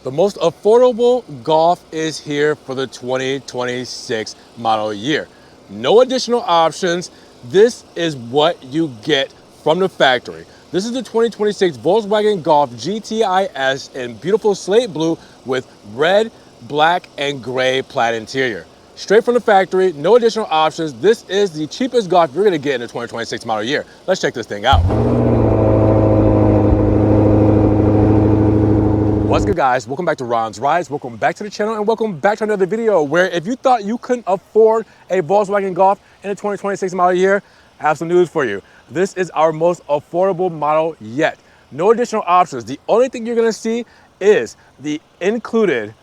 The most affordable Golf is here for the 2026 model year. No additional options. This is what you get from the factory. This is the 2026 Volkswagen Golf GTI S in beautiful slate blue with red, black, and gray plaid interior. Straight from the factory, no additional options. This is the cheapest Golf you're gonna get in the 2026 model year. Let's check this thing out. What's good, guys? Welcome back to Ron's Rides. Welcome back to the channel and welcome back to another video where if you thought you couldn't afford a Volkswagen Golf in the 2026 model year, I have some news for you. This is our most affordable model yet. No additional options. The only thing you're gonna see is the included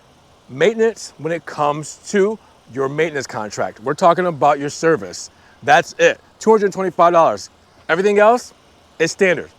maintenance when it comes to your maintenance contract. We're talking about your service. That's it, $225. Everything else is standard.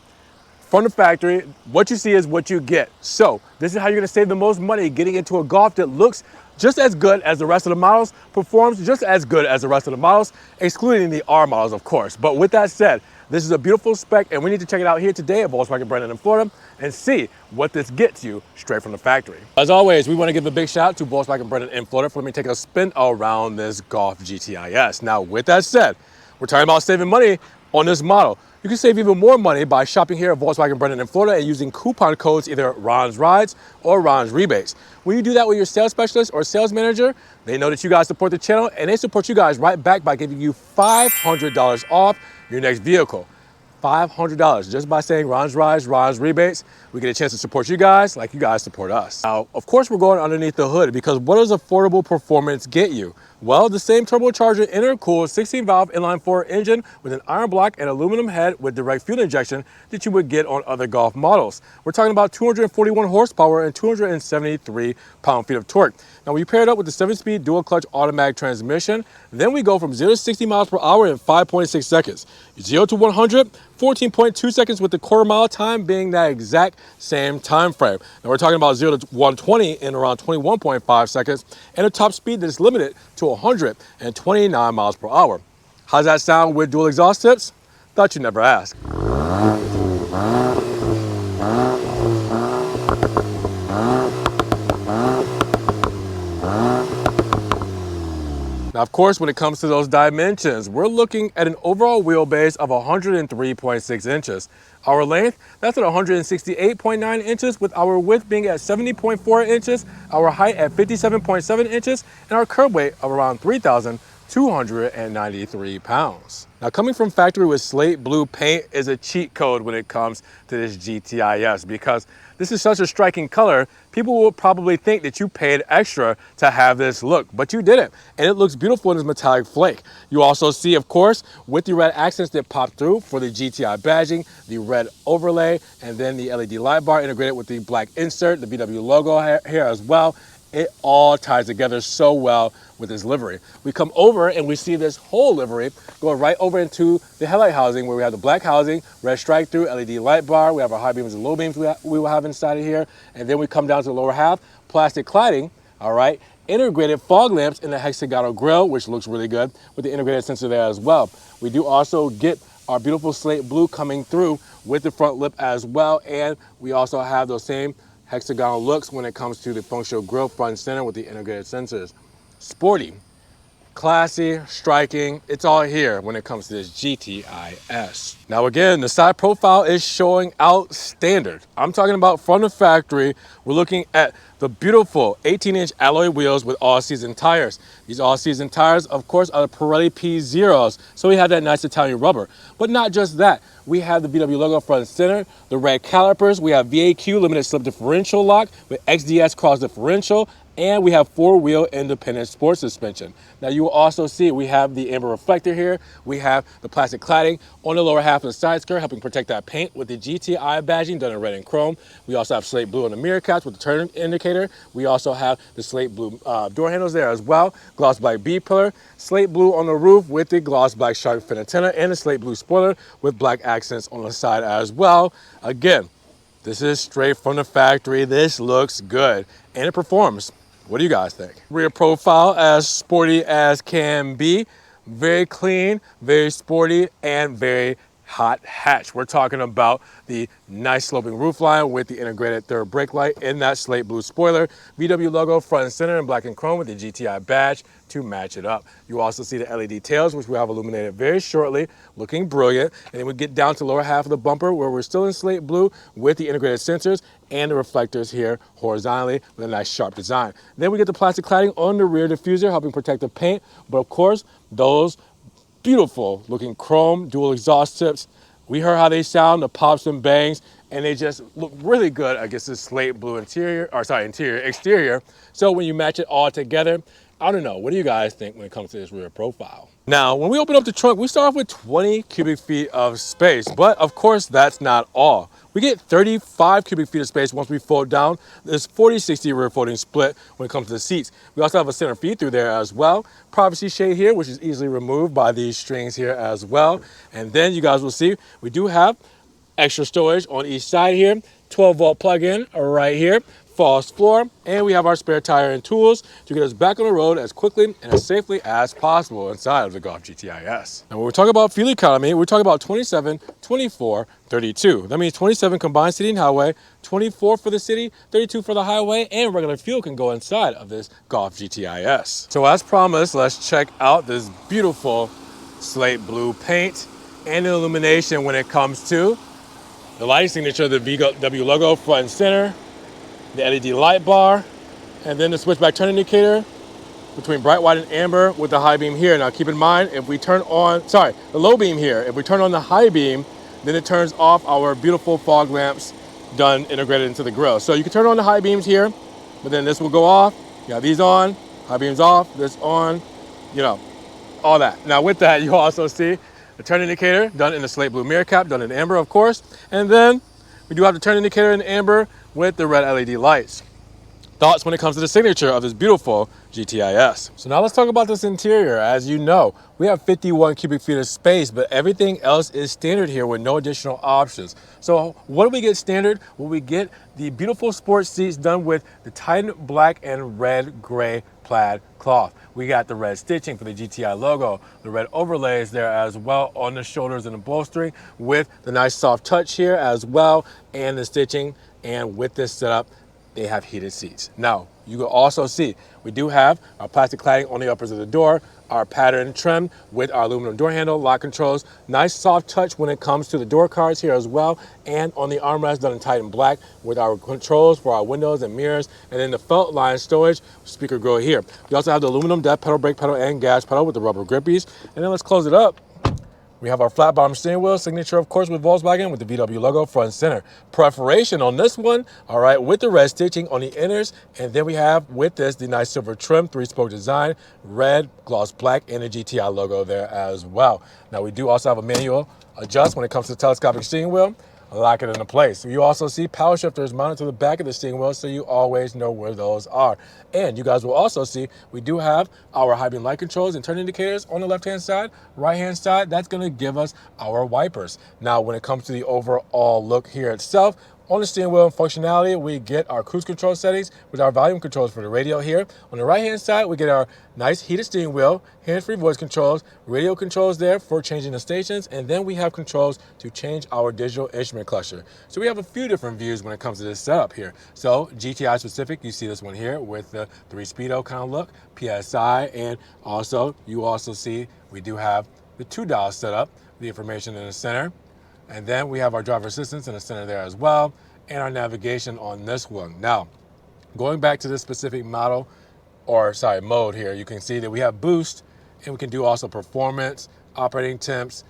From the factory, what you see is what you get. So this is how you're gonna save the most money getting into a Golf that looks just as good as the rest of the models, performs just as good as the rest of the models, excluding the R models, of course. But with that said, this is a beautiful spec and we need to check it out here today at Volkswagen Brandon in Florida and see what this gets you straight from the factory. As always, we wanna give a big shout out to Volkswagen Brandon in Florida for letting me take a spin around this Golf GTI S. Now, with that said, we're talking about saving money on this model. You can save even more money by shopping here at Volkswagen Brandon in Florida and using coupon codes either Ron's Rides or Ron's Rebates. When you do that with your sales specialist or sales manager, they know that you guys support the channel and they support you guys right back by giving you $500 off your next vehicle. $500 just by saying Ron's Rides, Ron's Rebates. We get a chance to support you guys like you guys support us. Now, of course, we're going underneath the hood because what does affordable performance get you? Well, the same turbocharged intercooled 16-valve inline-4 engine with an iron block and aluminum head with direct fuel injection that you would get on other Golf models. We're talking about 241 horsepower and 273 pound-feet of torque. Now, when you pair it up with the 7-speed dual-clutch automatic transmission, then we go from 0 to 60 miles per hour in 5.6 seconds. 0 to 100, 14.2 seconds, with the quarter-mile time being that exact same time frame. Now, we're talking about 0 to 120 in around 21.5 seconds, and a top speed that is limited to 129 miles per hour. How's that sound with dual exhaust tips? Thought you'd never ask. Now, of course, when it comes to those dimensions, we're looking at an overall wheelbase of 103.6 inches. Our length, that's at 168.9 inches, with our width being at 70.4 inches, our height at 57.7 inches, and our curb weight of around 3,293 pounds. Now, coming from factory with slate blue paint is a cheat code when it comes to this GTI S because this is such a striking color, people will probably think that you paid extra to have this look, but you didn't. And it looks beautiful in this metallic flake. You also see, of course, with the red accents that pop through for the GTI badging, the red overlay, and then the LED light bar integrated with the black insert, the VW logo here as well. It all ties together so well with this livery. We come over and we see this whole livery go right over into the headlight housing where we have the black housing, red strike through, LED light bar. We have our high beams and low beams we will have inside of here. And then we come down to the lower half, plastic cladding, all right, integrated fog lamps in the hexagonal grille, which looks really good with the integrated sensor there as well. We do also get our beautiful slate blue coming through with the front lip as well. And we also have those same hexagonal looks when it comes to the functional grille front and center with the integrated sensors. Sporty, classy, striking, it's all here when it comes to this GTI S. Now again, the side profile is showing out standard. I'm talking about from the factory, we're looking at the beautiful 18-inch alloy wheels with all-season tires. These all-season tires, of course, are the Pirelli P0s, so we have that nice Italian rubber. But not just that, we have the VW logo front and center, the red calipers, we have VAQ limited slip differential lock with XDS cross differential, and we have four-wheel independent sports suspension. Now you will also see we have the amber reflector here. We have the plastic cladding on the lower half of the side skirt, helping protect that paint with the GTI badging done in red and chrome. We also have slate blue on the mirror caps with the turn indicator. We also have the slate blue door handles there as well. Gloss black B-pillar, slate blue on the roof with the gloss black shark fin antenna, and the slate blue spoiler with black accents on the side as well. Again, this is straight from the factory. This looks good and it performs. What do you guys think? Rear profile as sporty as can be. Very clean, very sporty, and very hot hatch. We're talking about the nice sloping roofline with the integrated third brake light in that slate blue spoiler. VW logo front and center in black and chrome with the GTI badge to match it up. You also see the LED tails, which we'll have illuminated very shortly, looking brilliant. And then we get down to the lower half of the bumper where we're still in slate blue with the integrated sensors and the reflectors here horizontally with a nice sharp design. Then we get the plastic cladding on the rear diffuser, helping protect the paint. But of course, those beautiful looking chrome dual exhaust tips. We heard how they sound, the pops and bangs, and they just look really good against this slate blue exterior. So when you match it all together, I don't know, what do you guys think when it comes to this rear profile? Now, when we open up the trunk, we start off with 20 cubic feet of space, but of course that's not all. We get 35 cubic feet of space once we fold down this 40-60 rear folding split when it comes to the seats. We also have a center feed through there as well. Privacy shade here, which is easily removed by these strings here as well. And then you guys will see we do have extra storage on each side here, 12-volt plug-in right here, false floor, and we have our spare tire and tools to get us back on the road as quickly and as safely as possible inside of the Golf GTI S. And when we talk about fuel economy, we're talking about 27, 24, 32. That means 27 combined city and highway, 24 for the city, 32 for the highway, and regular fuel can go inside of this Golf GTI S. So as promised, let's check out this beautiful slate blue paint and the illumination when it comes to the light signature, the VW logo front and center, the LED light bar, and then the switchback turn indicator between bright white and amber with the high beam here. Now keep in mind, if we turn on, the low beam here, if we turn on the high beam, then it turns off our beautiful fog lamps done integrated into the grille. So you can turn on the high beams here, but then this will go off. You have these on, high beams off, this on, you know, all that. Now with that, you also see the turn indicator done in the slate blue mirror cap, done in amber, of course. And then we do have the turn indicator in amber with the red LED lights. Thoughts when it comes to the signature of this beautiful GTI S. So now let's talk about this interior. As you know, we have 51 cubic feet of space, but everything else is standard here with no additional options. So what do we get standard? Well, we get the beautiful sports seats done with the Titan black and red gray plaid cloth. We got the red stitching for the GTI logo, the red overlays there as well on the shoulders and the bolstering with the nice soft touch here as well, and the stitching. And with this setup, they have heated seats. Now, you will also see we do have our plastic cladding on the uppers of the door, our pattern trim with our aluminum door handle, lock controls, nice soft touch when it comes to the door cards here as well, and on the armrest done in Titan black with our controls for our windows and mirrors, and then the felt line storage speaker grill here. We also have the aluminum death pedal, brake pedal, and gas pedal with the rubber grippies. And then let's close it up. We have our flat bottom steering wheel, signature of course with Volkswagen with the VW logo front and center. Perforation on this one, all right, with the red stitching on the inners. And then we have with this the nice silver trim, 3-spoke design, red, gloss black, and the GTI logo there as well. Now we do also have a manual adjust when it comes to the telescopic steering wheel. Lock it into place. You also see power shifters mounted to the back of the steering wheel so you always know where those are. And you guys will also see we do have our high beam light controls and turn indicators on the left-hand side. Right-hand side, that's going to give us our wipers. Now, when it comes to the overall look here itself, on the steering wheel and functionality, we get our cruise control settings with our volume controls for the radio here. On the right-hand side, we get our nice heated steering wheel, hands-free voice controls, radio controls there for changing the stations, and then we have controls to change our digital instrument cluster. So we have a few different views when it comes to this setup here. So GTI specific, you see this one here with the 3-speedo kind of look, PSI, and also you also see we do have the 2-dial setup, the information in the center. And then we have our driver assistance in the center there as well, and our navigation on this one. Now, going back to this specific mode here, you can see that we have boost, and we can do also performance, operating temps,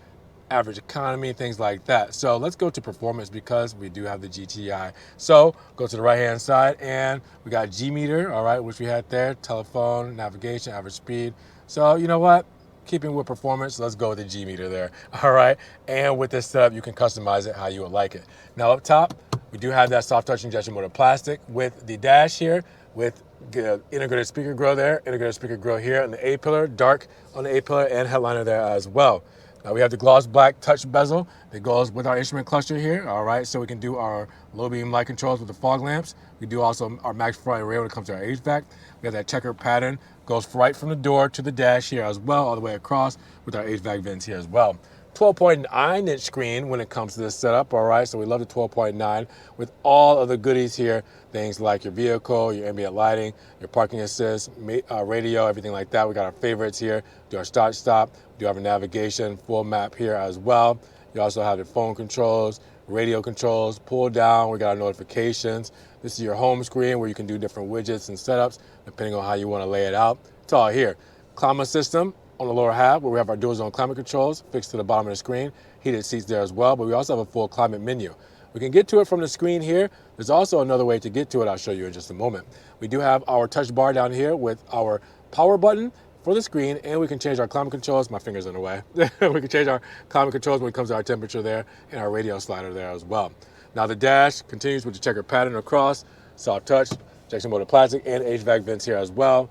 average economy, things like that. So let's go to performance because we do have the GTI. So go to the right-hand side, and we got G meter, all right, which we had there, telephone, navigation, average speed. So you know what? Keeping with performance, let's go with the G meter there, all right? And with this setup, you can customize it how you would like it. Now up top, we do have that soft touch injection molded plastic with the dash here, with the integrated speaker grill there, integrated speaker grill here on the A-pillar, dark on the A-pillar, and headliner there as well. Now we have the gloss black touch bezel that goes with our instrument cluster here, all right? So we can do our low beam light controls with the fog lamps. We do also our max front and rear when it comes to our HVAC. We have that checker pattern, goes right from the door to the dash here as well, all the way across with our HVAC vents here as well. 12.9-inch screen when it comes to this setup, all right? So we love the 12.9 with all of the goodies here, things like your vehicle, your ambient lighting, your parking assist, radio, everything like that. We got our favorites here, do our start stop, we do have a navigation, full map here as well. You also have the phone controls, radio controls, pull down, we got our notifications. This is your home screen where you can do different widgets and setups depending on how you want to lay it out. It's all here. Climate system on the lower half where we have our dual zone climate controls fixed to the bottom of the screen. Heated seats there as well, but we also have a full climate menu. We can get to it from the screen here. There's also another way to get to it I'll show you in just a moment. We do have our touch bar down here with our power button for the screen, and we can change our climate controls. My finger's in the way. We can change our climate controls when it comes to our temperature there, and our radio slider there as well. Now the dash continues with the checker pattern across, soft touch, injection molded plastic, and HVAC vents here as well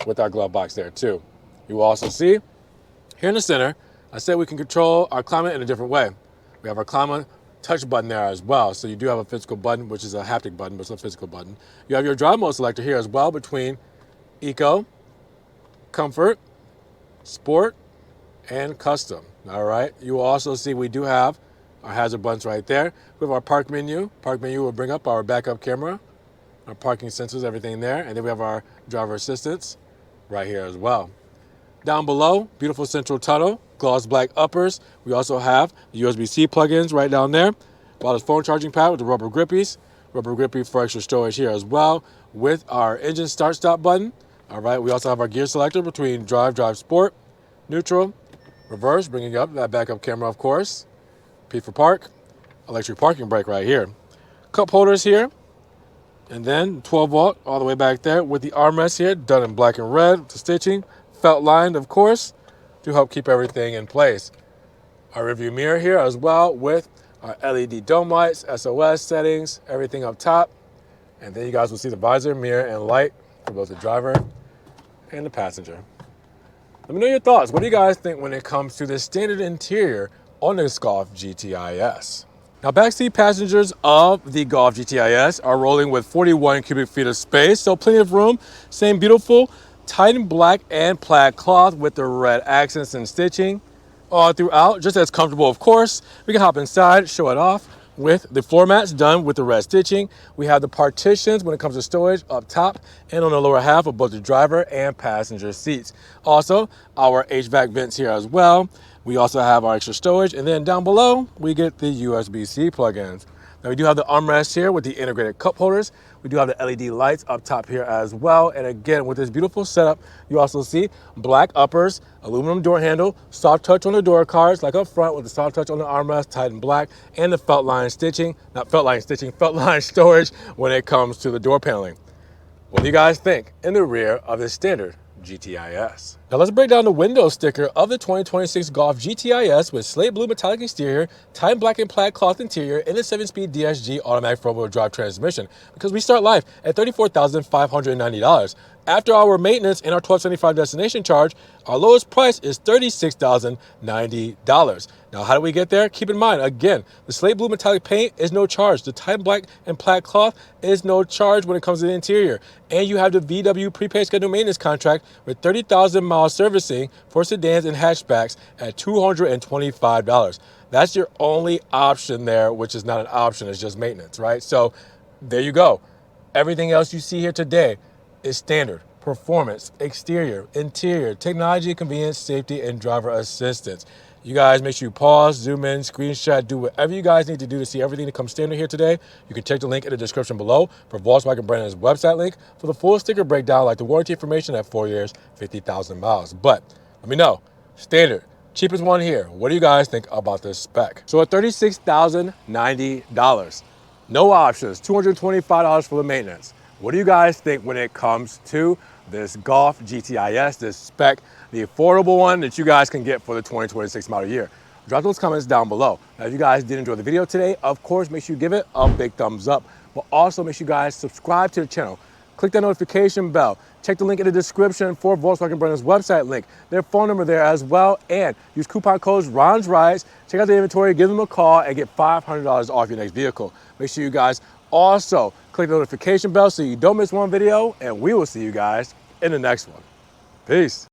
with our glove box there too. You will also see here in the center, I said we can control our climate in a different way. We have our climate touch button there as well. So you do have a physical button, which is a haptic button, but it's a physical button. You have your drive mode selector here as well between Eco, Comfort, Sport, and Custom. All right. You will also see we do have our hazard buttons right there. We have our park menu. Park menu will bring up our backup camera, our parking sensors, everything there. And then we have our driver assistance right here as well. Down below, beautiful central tunnel, gloss black uppers. We also have the USB-C plugins right down there. Wireless phone charging pad with the rubber grippies for extra storage here as well with our engine start stop button. All right, we also have our gear selector between drive sport, neutral, reverse, bringing up that backup camera, of course. P for park, electric parking brake right here. Cup holders here, and then 12 volt all the way back there with the armrest here, done in black and red, the stitching. Felt lined, of course, to help keep everything in place. Our rearview mirror here as well with our LED dome lights, SOS settings, everything up top. And then you guys will see the visor, mirror, and light for both the driver and the passenger. Let me know your thoughts. What do you guys think when it comes to the standard interior on this Golf GTI S? Now, backseat passengers of the Golf GTI S are rolling with 41 cubic feet of space, so plenty of room. Same beautiful Titan black and plaid cloth with the red accents and stitching all throughout, just as comfortable, of course. We can hop inside, show it off with the floor mats done with the red stitching. We have the partitions when it comes to storage up top and on the lower half of both the driver and passenger seats. Also, our HVAC vents here as well. We also have our extra storage, and then down below, we get the USB-C plugins. Now we do have the armrest here with the integrated cup holders. We do have the LED lights up top here as well. And again, with this beautiful setup, you also see black uppers, aluminum door handle, soft touch on the door cards, like up front with the soft touch on the armrest, Titan black, and the felt line stitching, felt line storage when it comes to the door paneling. What do you guys think in the rear of this standard GTI S? Now let's break down the window sticker of the 2026 Golf GTI S with slate blue metallic exterior, Titan black and plaid cloth interior, and a 7-speed DSG automatic four-wheel drive transmission, because we start life at $34,590. After our maintenance and our $1,275 destination charge, our lowest price is $36,090. Now, how do we get there? Keep in mind, again, the slate blue metallic paint is no charge. The Titan black and plaid cloth is no charge when it comes to the interior. And you have the VW prepaid scheduled maintenance contract with 30,000 miles servicing for sedans and hatchbacks at $225. That's your only option there, which is not an option, it's just maintenance, right? So there you go. Everything else you see here today is standard, performance, exterior, interior, technology, convenience, safety, and driver assistance. You guys make sure you pause, zoom in, screenshot, do whatever you guys need to do to see everything that comes standard here today. You can check the link in the description below for Volkswagen brand's website link for the full sticker breakdown, like the warranty information at 4 years, 50,000 miles. But let me know, standard, cheapest one here. What do you guys think about this spec? So at $36,090, no options, $225 for the maintenance. What do you guys think when it comes to this Golf GTI S, this spec, the affordable one that you guys can get for the 2026 model year? Drop those comments down below. Now, if you guys did enjoy the video today, of course, make sure you give it a big thumbs up, but also make sure you guys subscribe to the channel. Click that notification bell. Check the link in the description for Volkswagen brand's website link, their phone number there as well, and use coupon codes Ron's Rides. Check out the inventory, give them a call, and get $500 off your next vehicle. Make sure you guys also click the notification bell so you don't miss one video, and we will see you guys in the next one. Peace.